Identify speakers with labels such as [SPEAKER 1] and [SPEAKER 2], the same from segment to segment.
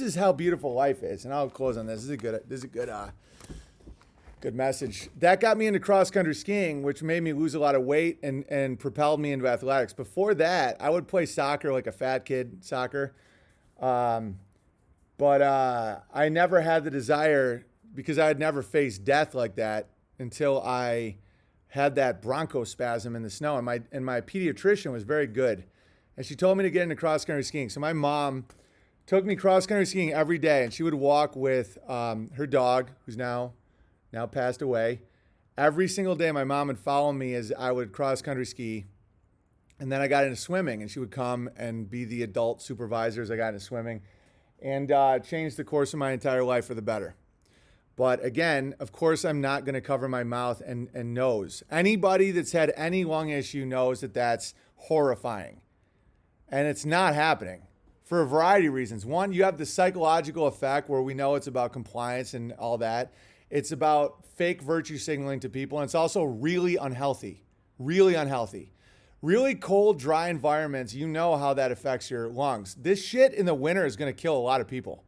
[SPEAKER 1] is how beautiful life is. And I'll close on this. Good message. That got me into cross country skiing, which made me lose a lot of weight and propelled me into athletics. Before that, I would play soccer like a fat kid, soccer. But I never had the desire because I had never faced death like that until I had that bronchospasm in the snow. And my pediatrician was very good. And she told me to get into cross country skiing. So my mom took me cross country skiing every day, and she would walk with her dog, who's now passed away. Every single day, my mom would follow me as I would cross country ski. And then I got into swimming, and she would come and be the adult supervisor as I got into swimming, and changed the course of my entire life for the better. But again, of course, I'm not going to cover my mouth and nose. Anybody that's had any lung issue knows that that's horrifying. And it's not happening for a variety of reasons. One, you have the psychological effect where we know it's about compliance and all that. It's about fake virtue signaling to people. And it's also really unhealthy, really unhealthy. Really cold, dry environments, you know how that affects your lungs. This shit in the winter is going to kill a lot of people.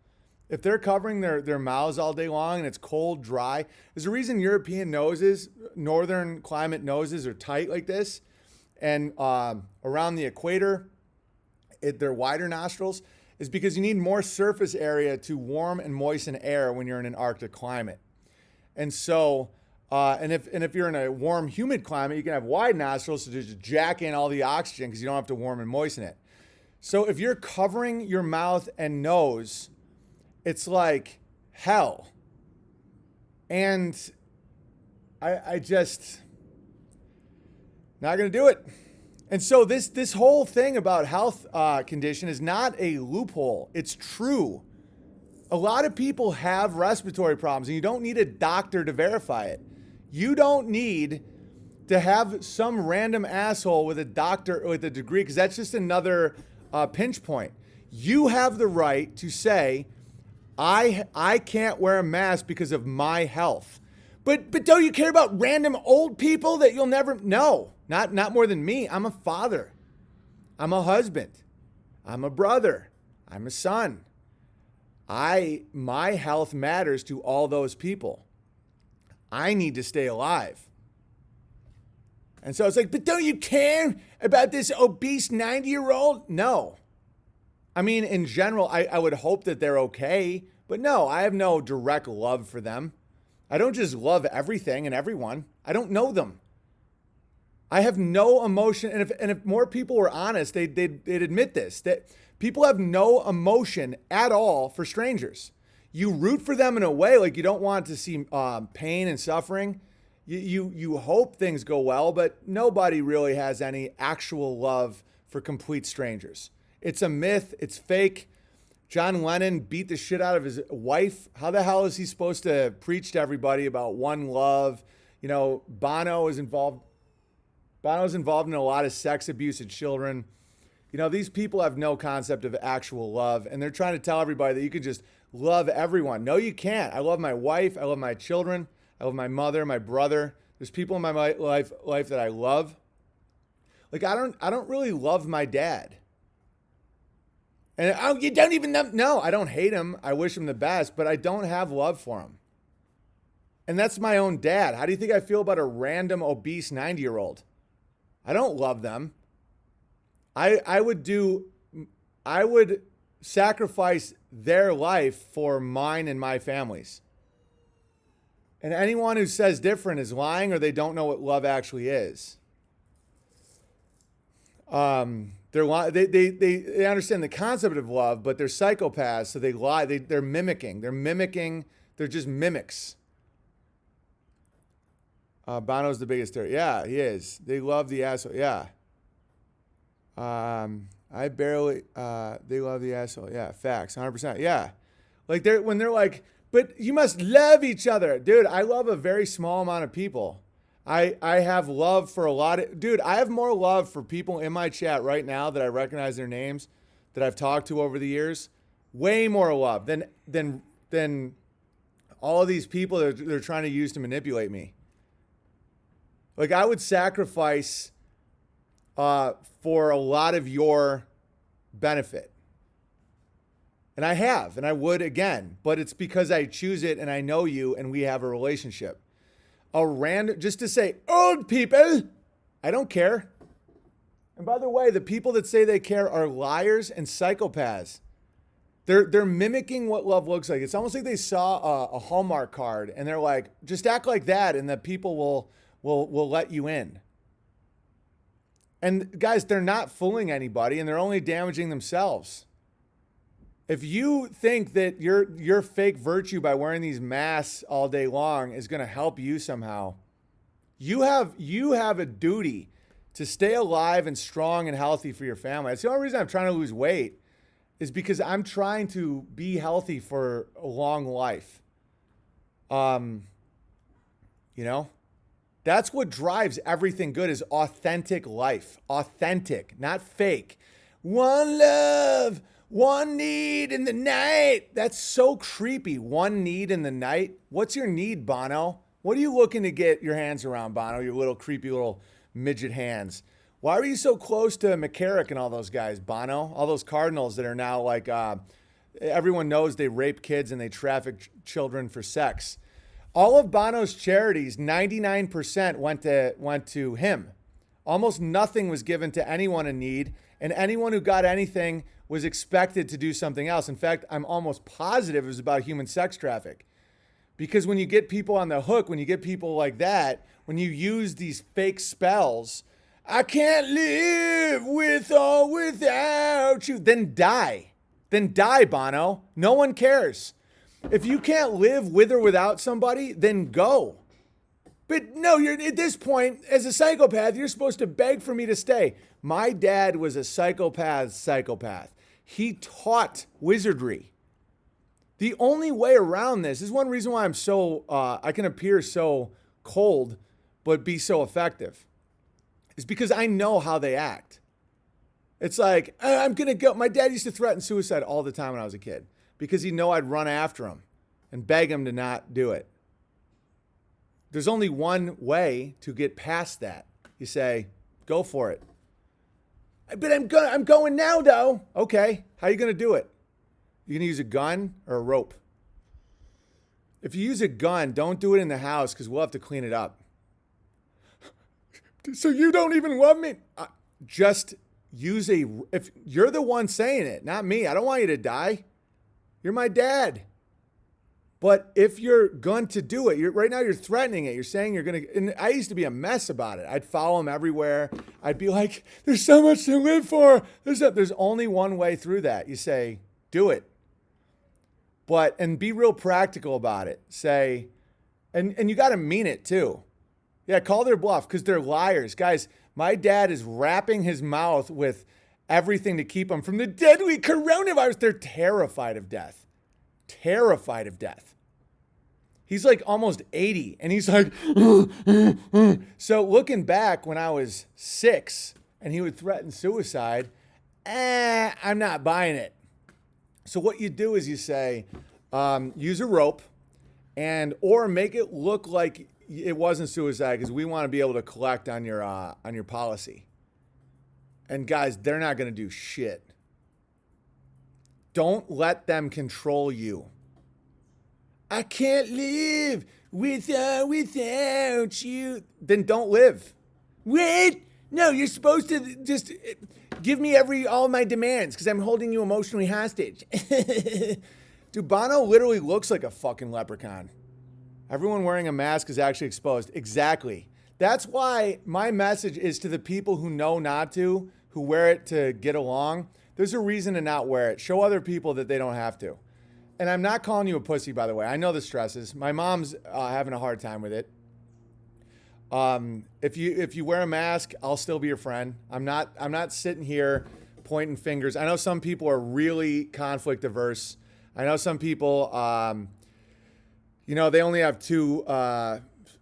[SPEAKER 1] If they're covering their mouths all day long and it's cold, dry, there's a reason European noses, northern climate noses are tight like this. And around the equator, they're wider nostrils, is because you need more surface area to warm and moisten air when you're in an Arctic climate. And so, and if you're in a warm, humid climate, you can have wide nostrils to just jack in all the oxygen because you don't have to warm and moisten it. So if you're covering your mouth and nose, it's like hell. And I just not going to do it. And so this whole thing about health condition is not a loophole. It's true. A lot of people have respiratory problems, and you don't need a doctor to verify it. You don't need to have some random asshole with a doctor with a degree, because that's just another pinch point. You have the right to say, I can't wear a mask because of my health. But don't you care about random old people that you'll never know? Not more than me. I'm a father. I'm a husband. I'm a brother. I'm a son. My health matters to all those people. I need to stay alive. And so it's like, but don't you care about this obese 90-year-old? No. I mean, in general, I would hope that they're okay, but no, I have no direct love for them. I don't just love everything and everyone. I don't know them. I have no emotion. And if more people were honest, they'd admit this, that people have no emotion at all for strangers. You root for them in a way, like you don't want to see pain and suffering. You hope things go well, but nobody really has any actual love for complete strangers. It's a myth. It's fake. John Lennon beat the shit out of his wife. How the hell is he supposed to preach to everybody about one love? You know, Bono is involved in a lot of sex abuse of children. You know, these people have no concept of actual love, and they're trying to tell everybody that you can just love everyone. No, you can't. I love my wife. I love my children. I love my mother, my brother. There's people in my life that I love. Like, I don't really love my dad. And you don't even know. No, I don't hate him. I wish him the best, but I don't have love for him. And that's my own dad. How do you think I feel about a random obese 90-year-old? I don't love them. I would sacrifice their life for mine and my family's. And anyone who says different is lying, or they don't know what love actually is. They understand the concept of love, but they're psychopaths, so they lie. They're mimicking. They're just mimics. Bono's the biggest terror. Yeah, he is. They love the asshole. Yeah. They love the asshole. Yeah, facts, 100%. Yeah. Like when they're like, but you must love each other. Dude, I love a very small amount of people. I have love for a lot of, dude, I have more love for people in my chat right now that I recognize their names, that I've talked to over the years. Way more love than all of these people that they're trying to use to manipulate me. Like, I would sacrifice for a lot of your benefit. And I have, and I would again, but it's because I choose it and I know you and we have a relationship. Just to say, old people, I don't care. And by the way, the people that say they care are liars and psychopaths. They're mimicking what love looks like. It's almost like they saw a Hallmark card and they're like, just act like that and the people will let you in. And guys, they're not fooling anybody and they're only damaging themselves. If you think that your fake virtue by wearing these masks all day long is going to help you somehow, you have a duty to stay alive and strong and healthy for your family. That's the only reason I'm trying to lose weight, is because I'm trying to be healthy for a long life. You know, that's what drives everything good, is authentic life. Authentic, not fake. One love, one need in the night. That's so creepy. One need in the night. What's your need, Bono? What are you looking to get your hands around, Bono? Your little creepy little midget hands. Why are you so close to McCarrick and all those guys, Bono? All those Cardinals that are now like, everyone knows they rape kids and they traffic children for sex. All of Bono's charities, 99% went to him. Almost nothing was given to anyone in need, and anyone who got anything was expected to do something else. In fact, I'm almost positive it was about human sex traffic. Because when you get people on the hook, when you get people like that, when you use these fake spells, I can't live with or without you, then die. Then die, Bono. No one cares. If you can't live with or without somebody, then go. But no, you're at this point, as a psychopath, you're supposed to beg for me to stay. My dad was a psychopath. He taught wizardry. The only way around this is one reason why I can appear so cold, but be so effective, is because I know how they act. It's like, I'm going to go. My dad used to threaten suicide all the time when I was a kid because he'd know I'd run after him and beg him to not do it. There's only one way to get past that. You say, go for it. But I'm going now, though. Okay, how are you going to do it? You going to use a gun or a rope? If you use a gun, don't do it in the house because we'll have to clean it up. So you don't even love me? Just use if you're the one saying it, not me. I don't want you to die. You're my dad. But if you're going to do it, right now you're threatening it. You're saying you're going to, and I used to be a mess about it. I'd follow him everywhere. I'd be like, there's so much to live for. There's only one way through that. You say, do it. And be real practical about it. Say, and you got to mean it too. Yeah, call their bluff because they're liars. Guys, my dad is wrapping his mouth with everything to keep them from the deadly coronavirus. They're terrified of death. Terrified of death. He's like almost 80 and he's like, so looking back when I was 6 and he would threaten suicide, I'm not buying it. So what you do is you say, use a rope or make it look like it wasn't suicide because we want to be able to collect on your policy. And guys, they're not going to do shit. Don't let them control you. I can't live without you. Then don't live. Wait, no, you're supposed to just give me all my demands because I'm holding you emotionally hostage. Dude, Bono literally looks like a fucking leprechaun. Everyone wearing a mask is actually exposed. Exactly. That's why my message is to the people who know not to, who wear it to get along. There's a reason to not wear it. Show other people that they don't have to. And I'm not calling you a pussy, by the way. I know the stresses. My mom's having a hard time with it. If you wear a mask, I'll still be your friend. I'm not sitting here pointing fingers. I know some people are really conflict averse. I know some people, they only have two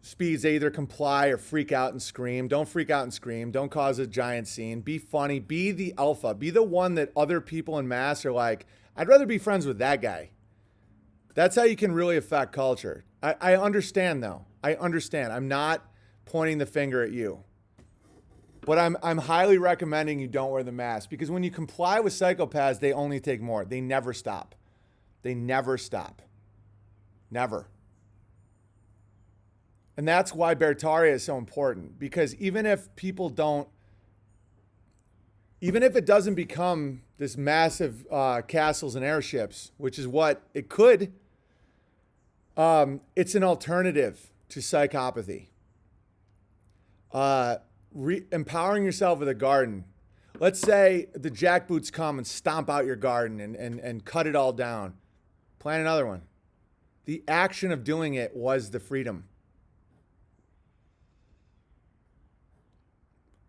[SPEAKER 1] speeds. They either comply or freak out and scream. Don't freak out and scream. Don't cause a giant scene. Be funny. Be the alpha. Be the one that other people in mass are like, I'd rather be friends with that guy. That's how you can really affect culture. I understand, though. I understand. I'm not pointing the finger at you. But I'm highly recommending you don't wear the mask because when you comply with psychopaths, they only take more. They never stop. They never stop. Never. And that's why Bertaria is so important, because even if it doesn't become this massive castles and airships, which is what it could, it's an alternative to psychopathy. Empowering yourself with a garden. Let's say the jackboots come and stomp out your garden and cut it all down. Plant another one. The action of doing it was the freedom.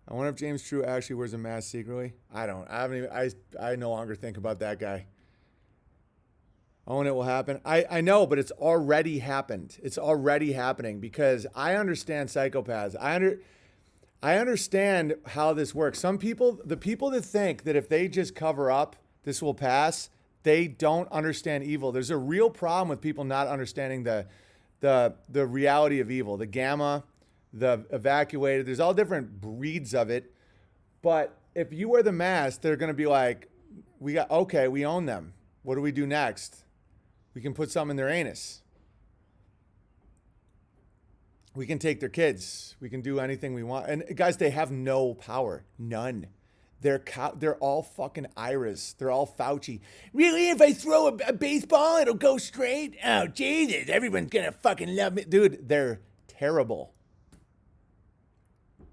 [SPEAKER 1] I wonder if James True actually wears a mask secretly. I don't. I no longer think about that guy. Oh, and it will happen. I know, but it's already happened. It's already happening because I understand psychopaths. I understand how this works. The people that think that if they just cover up, this will pass, they don't understand evil. There's a real problem with people not understanding the reality of evil, the gamma, the evacuated. There's all different breeds of it. But if you wear the mask, they're going to be like, we own them. What do we do next? We can put something in their anus. We can take their kids. We can do anything we want. And guys, they have no power. None. They're all fucking Iras. They're all Fauci. Really? If I throw a baseball, it'll go straight? Oh, Jesus. Everyone's going to fucking love me. Dude, they're terrible.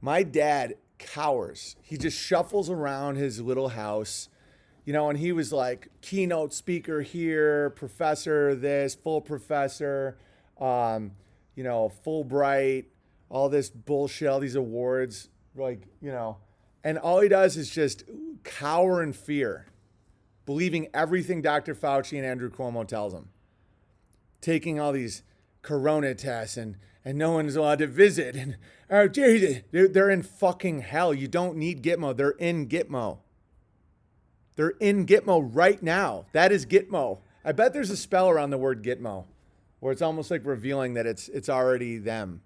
[SPEAKER 1] My dad cowers. He just shuffles around his little house, and he was like keynote speaker here, professor this, full professor, Fulbright, all this bullshit, all these awards, and all he does is just cower in fear, believing everything Dr. Fauci and Andrew Cuomo tells him, taking all these corona tests and no one's allowed to visit. And they're in fucking hell. You don't need Gitmo. They're in Gitmo. They're in Gitmo right now. That is Gitmo. I bet there's a spell around the word Gitmo, where it's almost like revealing that it's already them.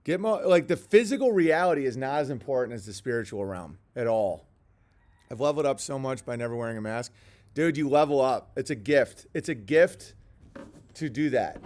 [SPEAKER 1] Gitmo, like the physical reality is not as important as the spiritual realm at all. I've leveled up so much by never wearing a mask. Dude, you level up. It's a gift. It's a gift to do that.